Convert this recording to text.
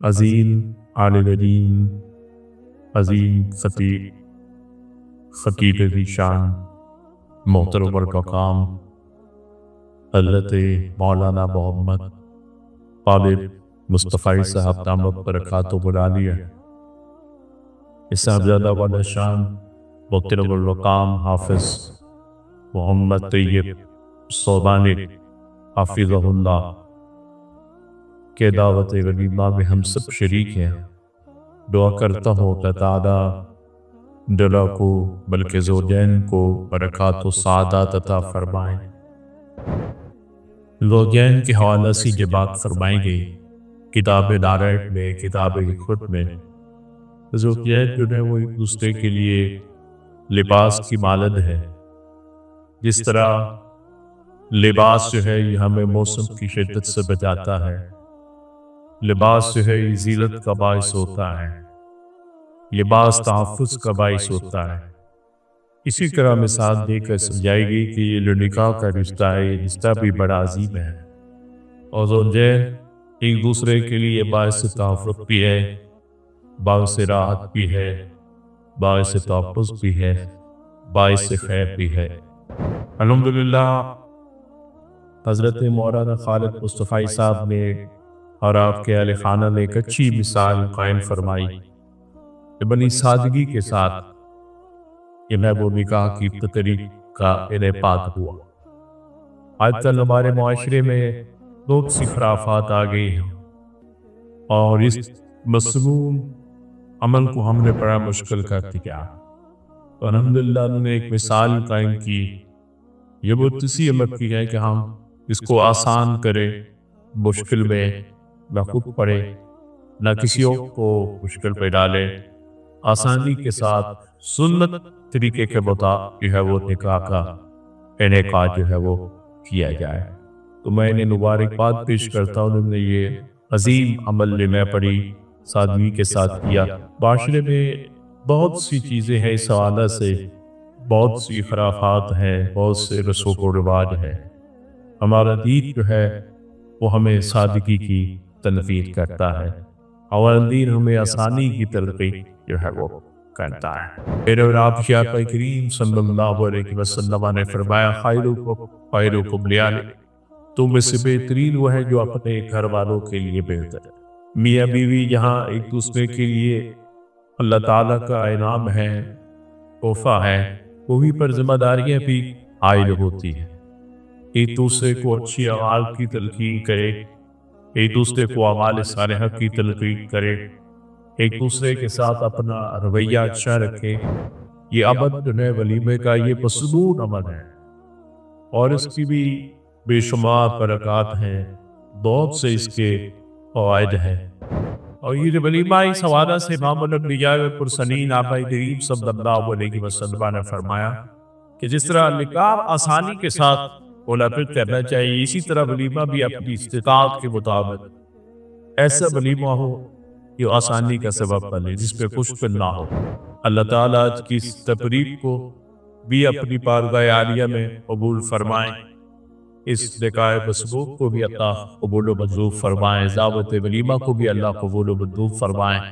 عظیم عالم دین، عظیم خطیب ذیشان، محترم المقام حضرت مولانا محمد طالب مصطفی صاحب دامت برکاتہ العالیہ، صاحبزادہ والا شان محترم المقام حافظ محمد طیب صوبانی حافظہ اللہ کے دعوت ولیمہ میں ہم سب شریک ہیں۔ دعا کرتا ہوں اللہ تعالیٰ دلہ کو بلکہ زوجین کو برکات و سعادت عطا فرمائیں۔ زوجین کے حوالہ سے یہ بات فرمائی گئی کتاب دارائٹ میں، کتاب خود میں، زوجین جو ہے وہ ایک دوسرے کے لیے لباس کی مانند ہے۔ جس طرح لباس جو ہے یہ ہمیں موسم کی شدت سے بچاتا ہے، لباس جو ہے یہ زینت کا باعث ہوتا ہے، لباس تحفظ کا باعث ہوتا ہے۔ اسی طرح مثال دے کر سمجھائی گئی کہ یہ جو نکاح کا رشتہ ہے یہ رشتہ بھی بڑا عظیم ہے، اور زوجین ایک دوسرے کے لیے باعث تحفظ بھی ہے، باعث راحت بھی ہے، باعث تحفظ بھی ہے، باعث خیر بھی ہے۔ الحمدللہ حضرت مولانا خالد مصطفی صاحب نے اور آپ کے اہل خانہ نے ایک اچھی مثال قائم فرمائی کہ بڑی سادگی کے ساتھ یہ محبوب نکاح کی تقریب کا انعقاد ہوا۔ آج کل ہمارے معاشرے میں بہت سی خرافات آ گئی ہیں، اور اس مسنون عمل کو ہم نے بڑا مشکل کر دیا۔ تو الحمدللہ انہوں نے ایک مثال قائم کی، یہ بہت اسی عمل کی ہے کہ ہم اس کو آسان کریں، مشکل میں نہ خود پڑے نہ کسیوں کو مشکل پہ ڈالے، آسانی کے ساتھ سنت طریقے کے مطابق جو ہے وہ نکاح کا انعقاد جو ہے وہ کیا جائے۔ تو میں انہیں مبارکباد پیش کرتا ہوں، انہوں نے یہ عظیم عمل میں بڑی سادگی کے ساتھ کیا۔ معاشرے میں بہت سی چیزیں ہیں، اس حوالے سے بہت سی خرافات ہیں، بہت سے رسوم و رواج ہیں۔ ہمارا دین جو ہے وہ ہمیں سادگی کی تنفیر کرتا ہے، اور دین ہمیں آسانی کی ترغیب جو ہے وہ کرتا ہے۔ میرے اور آپ کی آقا کریم صلی اللہ علیہ وسلم نے فرمایا خیرکم لأہلہ، تم میں سے بہترین وہ ہے جو اپنے گھر والوں کے لیے بہتر ہے۔ میاں بیوی یہاں ایک دوسرے کے لیے اللہ تعالیٰ کا انعام ہے، تحفہ ہے، وہی پر ذمہ داریاں بھی عائد ہوتی ہیں۔ ایک دوسرے کو اچھی اعمال کی تلقین کرے، ایک دوسرے کو اعمال صالحہ کی تلقین کرے، ایک دوسرے کے ساتھ اپنا رویہ اچھا رکھے۔ یہ عمل جو ہے ولیمے کا یہ مسنون عمل ہے، اور اس کی بھی بے شمار برکات ہیں، بہت سے اس کے فوائد ہیں۔ اور یہ ولیمہ اس حوالہ سے امام الانبیاء والمرسلین آقا کریم صلی اللہ علیہ وسلم نے فرمایا کہ جس طرح نکاح آسانی کے ساتھ منعقد کرنا چاہیے، اسی طرح ولیمہ بھی اپنی استطاعت کے مطابق ایسا ولیمہ ہو جو آسانی کا سبب بنے، جس پہ مشکل نہ ہو۔ اللہ تعالیٰ آج کی اس تقریب کو بھی اپنی بارگاہ عالیہ میں قبول فرمائیں، اس نکاح مسبوق کو بھی اللہ قبول و منظور فرمائیں، دعوت ولیمہ کو بھی اللہ قبول و منظور فرمائیں۔